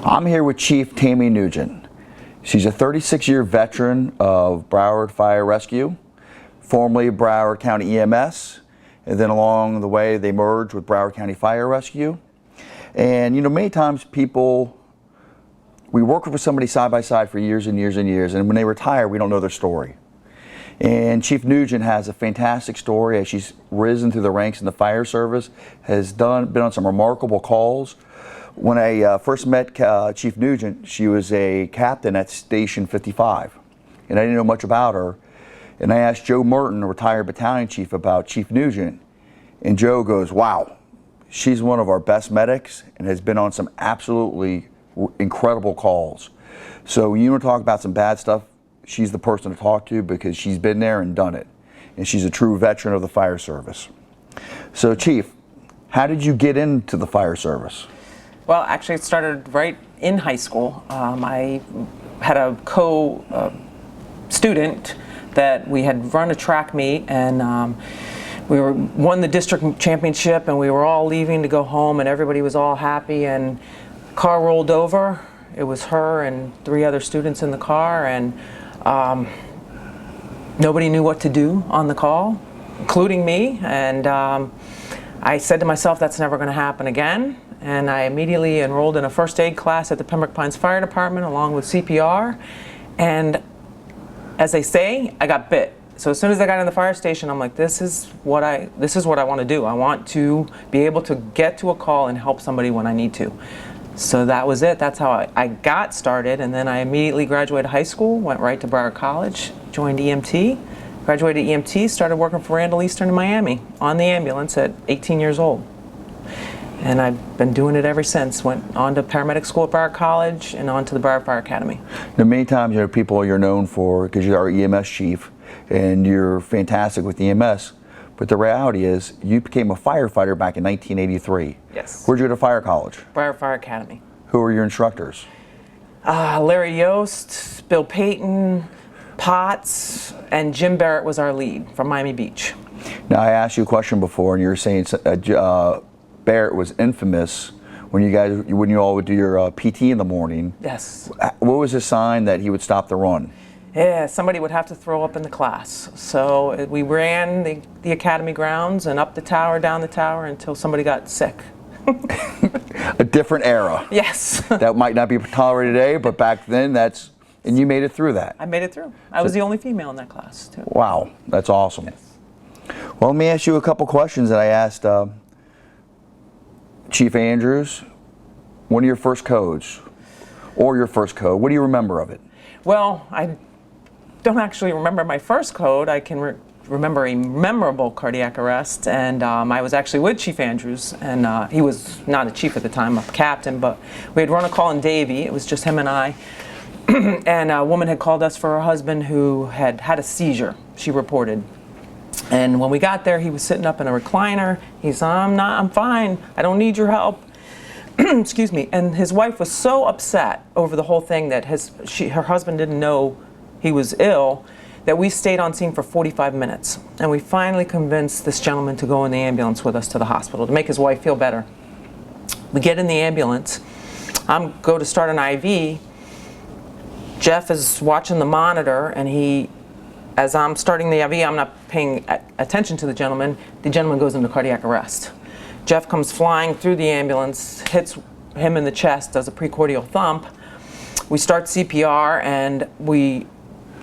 I'm here with Chief Tammy Nugent. She's a 36-year veteran of Broward Fire Rescue, formerly Broward County EMS, and then along the way they merged with Broward County Fire Rescue. And you know, many times we work with somebody side by side for years and years and years, and when they retire, we don't know their story. And Chief Nugent has a fantastic story as she's risen through the ranks in the fire service, has been on some remarkable calls. When I first met Chief Nugent, she was a captain at Station 55, and I didn't know much about her. And I asked Joe Merton, a retired battalion chief, about Chief Nugent, and Joe goes, "Wow, she's one of our best medics and has been on some absolutely incredible calls." So when you want to talk about some bad stuff, she's the person to talk to because she's been there and done it, and she's a true veteran of the fire service. So Chief, how did you get into the fire service? Well, actually, it started right in high school. I had a co-student that we had run a track meet, and we won the district championship, and we were all leaving to go home, and everybody was all happy, and the car rolled over. It was her and 3 other students in the car, and nobody knew what to do on the call, including me, and I said to myself, that's never going to happen again. And I immediately enrolled in a first aid class at the Pembroke Pines Fire Department along with CPR. And as they say, I got bit. So as soon as I got in the fire station, I'm like, this is what I want to do. I want to be able to get to a call and help somebody when I need to. So that was it. That's how I got started. And then I immediately graduated high school, went right to Broward College, joined EMT, graduated EMT, started working for Randall Eastern in Miami on the ambulance at 18 years old. And I've been doing it ever since. Went on to paramedic school at Broward College and on to the Broward Fire Academy. Now, many times, you know, people you're known for because you're our EMS chief and you're fantastic with EMS. But the reality is, you became a firefighter back in 1983. Yes. Where'd you go to fire college? Broward Fire Academy. Who were your instructors? Larry Yost, Bill Payton, Potts, and Jim Barrett was our lead from Miami Beach. Now, I asked you a question before, and you were saying Barrett was infamous when you all would do your PT in the morning. Yes. What was the sign that he would stop the run? Yeah, somebody would have to throw up in the class. So we ran the academy grounds and up the tower, down the tower until somebody got sick. A different era. Yes. That might not be tolerated today, but back then and you made it through that. I made it through. I was the only female in that class too. Wow, that's awesome. Yes. Well, let me ask you a couple questions that I asked Chief Andrews. One of your first codes, or your first code, what do you remember of it? Well, I don't actually remember my first code. I can remember a memorable cardiac arrest, and I was actually with Chief Andrews, and he was not a chief at the time, a captain, but we had run a call in Davie. It was just him and I, and a woman had called us for her husband who had had a seizure, she reported. And when we got there, he was sitting up in a recliner. He said, I'm fine. I don't need your help. Excuse me. And his wife was so upset over the whole thing that her husband didn't know he was ill, that we stayed on scene for 45 minutes. And we finally convinced this gentleman to go in the ambulance with us to the hospital to make his wife feel better. We get in the ambulance. I'm go to start an IV. Jeff is watching the monitor, and as I'm starting the IV, I'm not paying attention to the gentleman. The gentleman goes into cardiac arrest. Jeff comes flying through the ambulance, hits him in the chest, does a precordial thump. We start CPR, and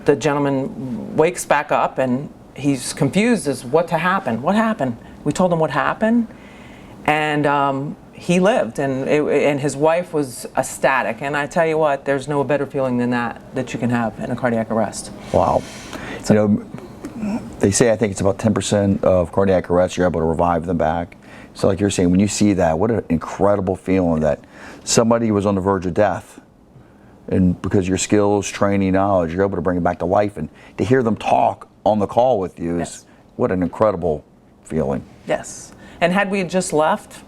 the gentleman wakes back up, and he's confused as what happened. What happened? We told him what happened, and he lived, and his wife was ecstatic. And I tell you what, there's no better feeling than that you can have in a cardiac arrest. Wow. You know, they say, I think it's about 10% of cardiac arrests, you're able to revive them back. So like you're saying, when you see that, what an incredible feeling that somebody was on the verge of death, and because of your skills, training, knowledge, you're able to bring them back to life, and to hear them talk on the call with you is what an incredible feeling. Yes. And had we just left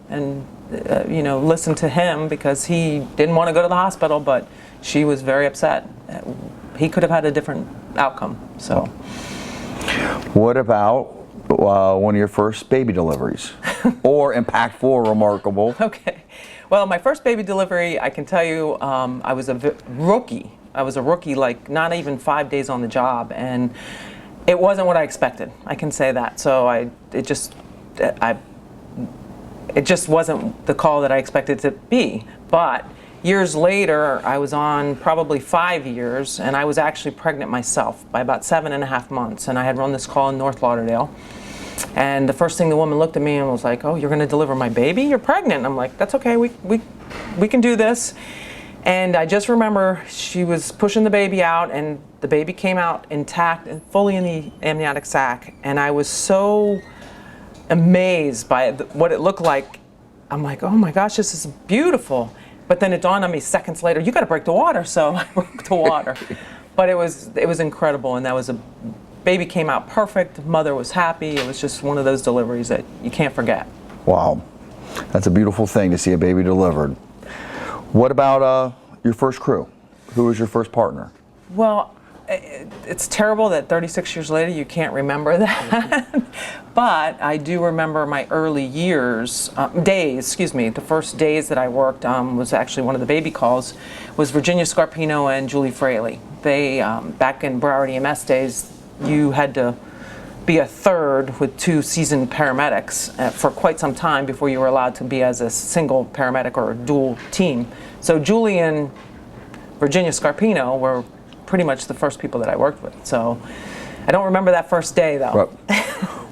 and listened to him, because he didn't want to go to the hospital, but she was very upset, he could have had a different outcome. So what about one of your first baby deliveries? Or impactful or remarkable? Okay. Well, my first baby delivery, I can tell you, I was a rookie. I was a rookie, like not even 5 days on the job, and it wasn't what I expected. I can say that. So it just wasn't the call that I expected it to be. But years later, I was on probably 5 years, and I was actually pregnant myself by about 7.5 months, and I had run this call in North Lauderdale. And the first thing the woman looked at me and was like, "Oh, you're going to deliver my baby? You're pregnant." And I'm like, "That's okay. We can do this." And I just remember she was pushing the baby out, and the baby came out intact and fully in the amniotic sac. And I was so amazed by what it looked like. I'm like, "Oh my gosh, this is beautiful." But then it dawned on me seconds later, you got to break the water. So I broke the water. But it was incredible, and that was baby came out perfect. Mother was happy. It was just one of those deliveries that you can't forget. Wow, that's a beautiful thing to see a baby delivered. What about your first crew? Who was your first partner? Well, it's terrible that 36 years later you can't remember that. But I do remember my early years, the first days that I worked was actually one of the baby calls, was Virginia Scarpino and Julie Fraley. They, back in Broward EMS days, you had to be a third with 2 seasoned paramedics for quite some time before you were allowed to be as a single paramedic or a dual team. So Julie and Virginia Scarpino were pretty much the first people that I worked with. So I don't remember that first day though. Right.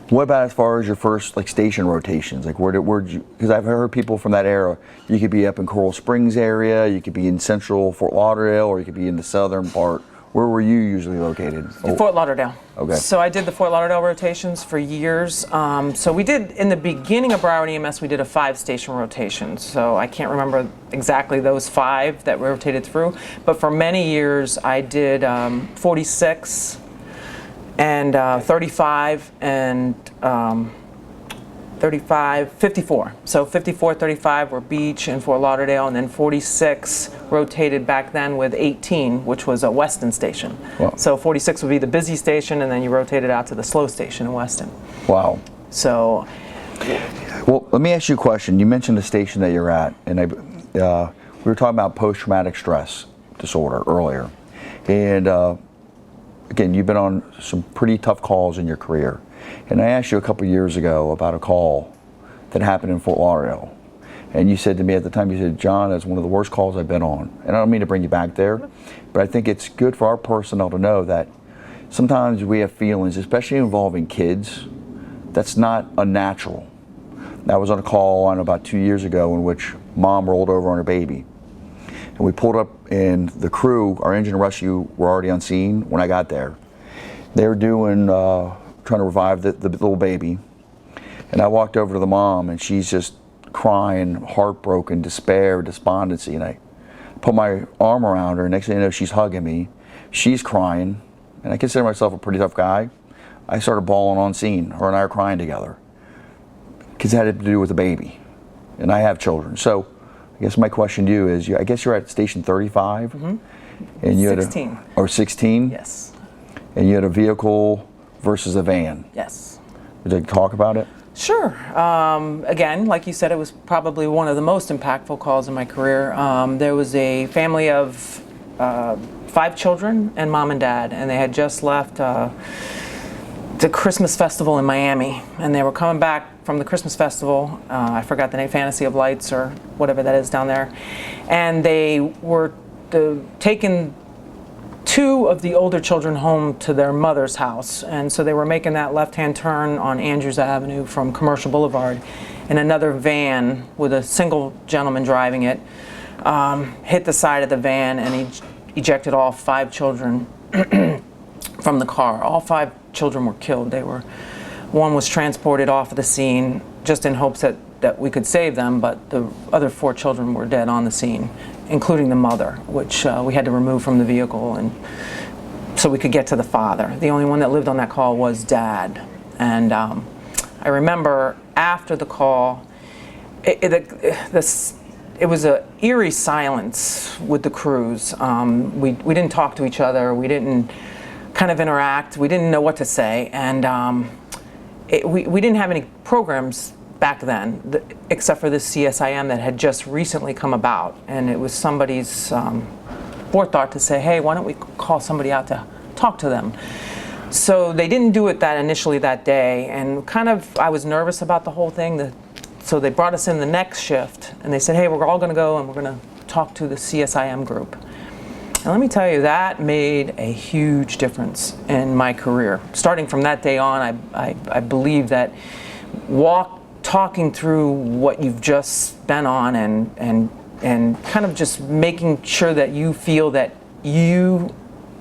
What about as far as your first station rotations? Like where'd you, because I've heard people from that era, you could be up in Coral Springs area, you could be in central Fort Lauderdale, or you could be in the southern part. Where were you usually located? Fort Lauderdale. Okay. So I did the Fort Lauderdale rotations for years. So we did, in the beginning of Broward EMS, we did a 5-station rotation. So I can't remember exactly those 5 that rotated through. But for many years, I did 46 and 35 and 54. So 54, 35 were Beach and Fort Lauderdale, and then 46 rotated back then with 18, which was a Weston station. Wow. So 46 would be the busy station, and then you rotated out to the slow station in Weston. Wow. So. Well, let me ask you a question. You mentioned the station that you're at, and we were talking about post-traumatic stress disorder earlier. And again, you've been on some pretty tough calls in your career. And I asked you a couple years ago about a call that happened in Fort Lauderdale. And you said to me at the time, you said, "John, that's one of the worst calls I've been on." And I don't mean to bring you back there, but I think it's good for our personnel to know that sometimes we have feelings, especially involving kids, that's not unnatural. I was on a call on about 2 years ago in which mom rolled over on her baby. And we pulled up, and the crew, our engine and rescue, were already on scene when I got there. They were doing, trying to revive the little baby. And I walked over to the mom, and she's just crying, heartbroken, despair, despondency. And I put my arm around her, and next thing you know, she's hugging me. She's crying, and I consider myself a pretty tough guy. I started bawling on scene. Her and I are crying together. Because it had to do with the baby. And I have children. So I guess my question to you is, I guess you're at station 35? Mm-hmm. And you 16. Had or 16? Yes. And you had a vehicle versus a van. Yes. Would you talk about it? Sure. Again, like you said, it was probably one of the most impactful calls in my career. There was a family of 5 children and mom and dad, and they had just left the Christmas festival in Miami, and they were coming back from the Christmas festival. I forgot the name, Fantasy of Lights or whatever that is down there. And they were taking 2 of the older children home to their mother's house. And so they were making that left-hand turn on Andrews Avenue from Commercial Boulevard, and another van with a single gentleman driving it hit the side of the van, and he ejected all 5 children from the car. All 5 children were killed. One was transported off of the scene just in hopes that we could save them, but the other 4 children were dead on the scene, including the mother, which we had to remove from the vehicle, and so we could get to the father. The only one that lived on that call was dad. And I remember after the call, it was an eerie silence with the crews. We didn't talk to each other. We didn't kind of interact. We didn't know what to say, and we didn't have any programs back then, except for this CSIM that had just recently come about. And it was somebody's forethought to say, hey, why don't we call somebody out to talk to them? So they didn't do it initially that day, and kind of I was nervous about the whole thing. So they brought us in the next shift, and they said, hey, we're all going to go and we're going to talk to the CSIM group. And let me tell you, that made a huge difference in my career. Starting from that day on, I believe that talking through what you've just been on and kind of just making sure that you feel that you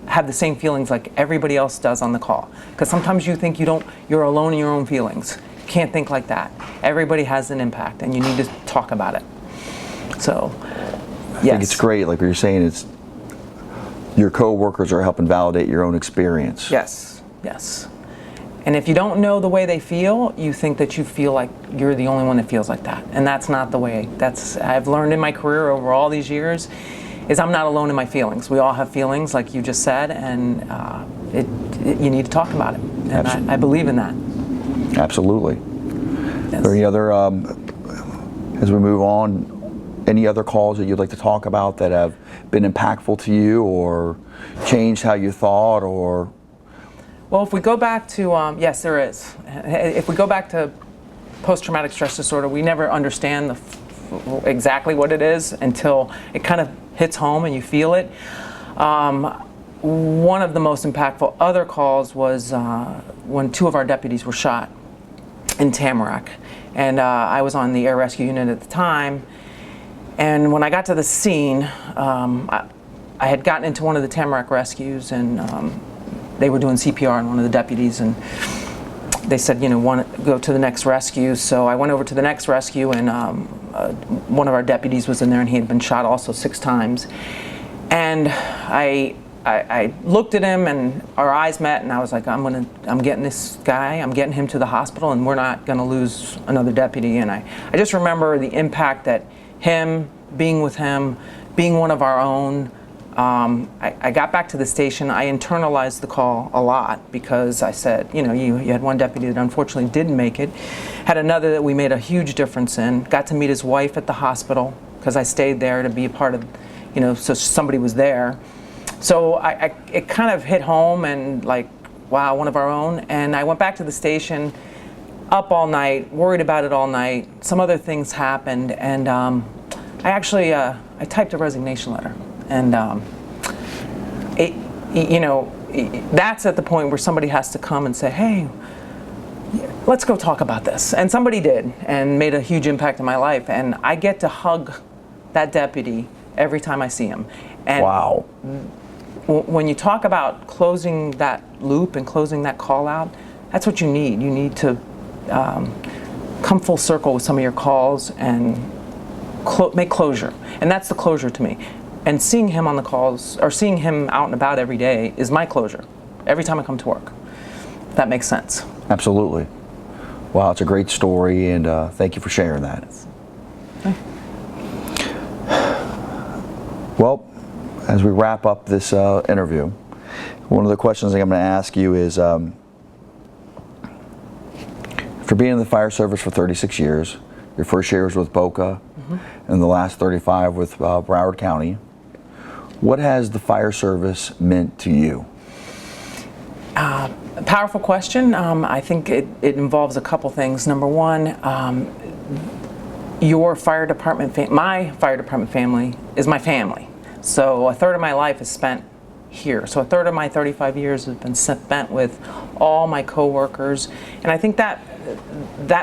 have the same feelings like everybody else does on the call. Because sometimes you think you're alone in your own feelings. You can't think like that. Everybody has an impact, and you need to talk about it. So, yes. I think it's great, like what you're saying, it's your coworkers are helping validate your own experience. Yes, yes. And if you don't know the way they feel, you think that you feel like you're the only one that feels like that. And that's not the way. I've learned in my career over all these years, is I'm not alone in my feelings. We all have feelings, like you just said, and you need to talk about it. And I believe in that. Absolutely. Yes. Are there any other, as we move on, any other calls that you'd like to talk about that have been impactful to you or changed how you thought, or? Well, if we go back to, yes, there is. If we go back to post-traumatic stress disorder, we never understand exactly what it is until it kind of hits home and you feel it. One of the most impactful other calls was when 2 of our deputies were shot in Tamarack. And I was on the air rescue unit at the time. And when I got to the scene, I had gotten into one of the Tamarack rescues, and they were doing CPR on one of the deputies, and they said, want to go to the next rescue. So I went over to the next rescue, and one of our deputies was in there, and he had been shot also 6 times. And I looked at him, and our eyes met, and I was like, I'm getting this guy, I'm getting him to the hospital, and we're not going to lose another deputy. And I just remember the impact that him, being with him, being one of our own. I got back to the station. I internalized the call a lot because I said, you had one deputy that unfortunately didn't make it, had another that we made a huge difference in, got to meet his wife at the hospital because I stayed there to be a part of, so somebody was there. So it kind of hit home, and like, wow, one of our own. And I went back to the station, up all night, worried about it all night. Some other things happened, and I typed a resignation letter. And that's at the point where somebody has to come and say, hey, let's go talk about this. And somebody did, and made a huge impact in my life. And I get to hug that deputy every time I see him. And wow. When you talk about closing that loop and closing that call out, that's what you need. You need to come full circle with some of your calls and make closure. And that's the closure to me. And seeing him on the calls, or seeing him out and about every day, is my closure. Every time I come to work. If that makes sense. Absolutely. Wow, it's a great story, and thank you for sharing that. Okay. Well, as we wrap up this interview, one of the questions I'm going to ask you is, after being in the fire service for 36 years, your first year was with Boca, and the last 35 with Broward County, what has the fire service meant to you? A powerful question. I think it involves a couple things. Number one, your fire department, my fire department family is my family. So a third of my life is spent here. So a third of my 35 years has been spent with all my coworkers, and I think that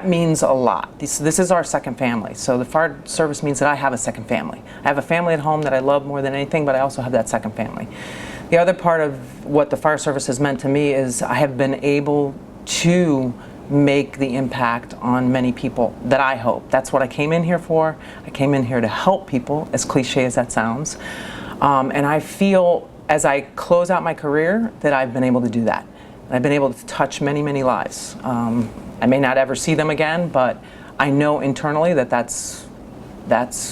means a lot. This is our second family. So the fire service means that I have a second family. I have a family at home that I love more than anything, but I also have that second family. The other part of what the fire service has meant to me is I have been able to make the impact on many people that I hope. That's what I came in here for. I came in here to help people, as cliche as that sounds. And I feel, as I close out my career, that I've been able to do that. And I've been able to touch many, many lives. I may not ever see them again, but I know internally that that's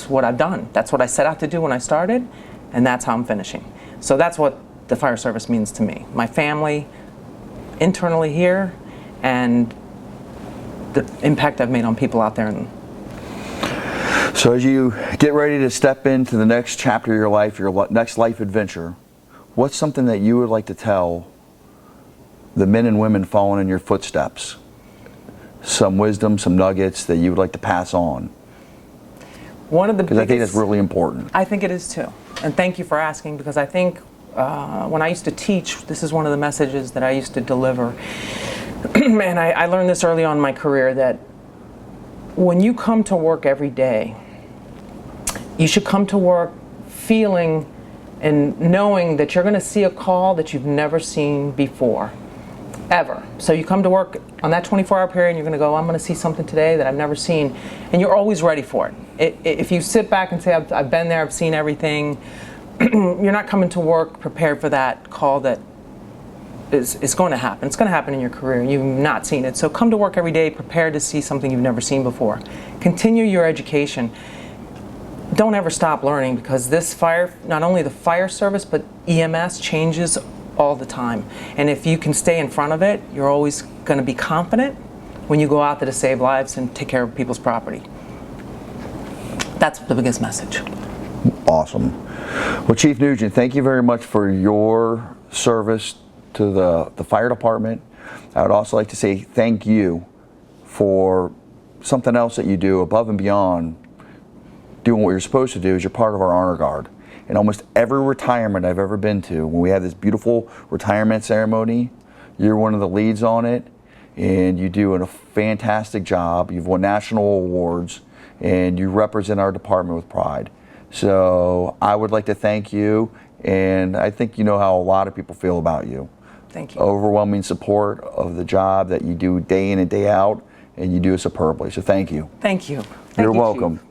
what I've done. That's what I set out to do when I started, and that's how I'm finishing. So that's what the fire service means to me. My family internally here, and the impact I've made on people out there. And So as you get ready to step into the next chapter of your life, your next life adventure, what's something that you would like to tell the men and women following in your footsteps? Some wisdom, some nuggets that you would like to pass on? one of the Because I think that's really important. I think it is too. And thank you for asking, because I think when I used to teach, this is one of the messages that I used to deliver. And I learned this early on in my career, that when you come to work every day, you should come to work feeling and knowing that you're going to see a call that you've never seen before, ever. So you come to work on that 24-hour period and you're going to go, I'm going to see something today that I've never seen, and you're always ready for it. If you sit back and say, I've been there, I've seen everything, you're not coming to work prepared for that call that is going to happen. It's going to happen in your career. You've not seen it. So come to work every day prepared to see something you've never seen before. Continue your education. Don't ever stop learning, because this not only the fire service, but EMS changes all the time. And if you can stay in front of it, you're always going to be confident when you go out there to save lives and take care of people's property. That's the biggest message. Awesome. Well, Chief Nugent, thank you very much for your service to the fire department. I would also like to say thank you for something else that you do above and beyond doing what you're supposed to do. Is you're part of our honor guard. In almost every retirement I've ever been to, when we have this beautiful retirement ceremony, you're one of the leads on it, and you do a fantastic job. You've won national awards, and you represent our department with pride. So I would like to thank you, and I think you know how a lot of people feel about you. Thank you. Overwhelming support of the job that you do day in and day out, and you do it superbly. So thank you. Thank you. You're Thank you, welcome. Chief.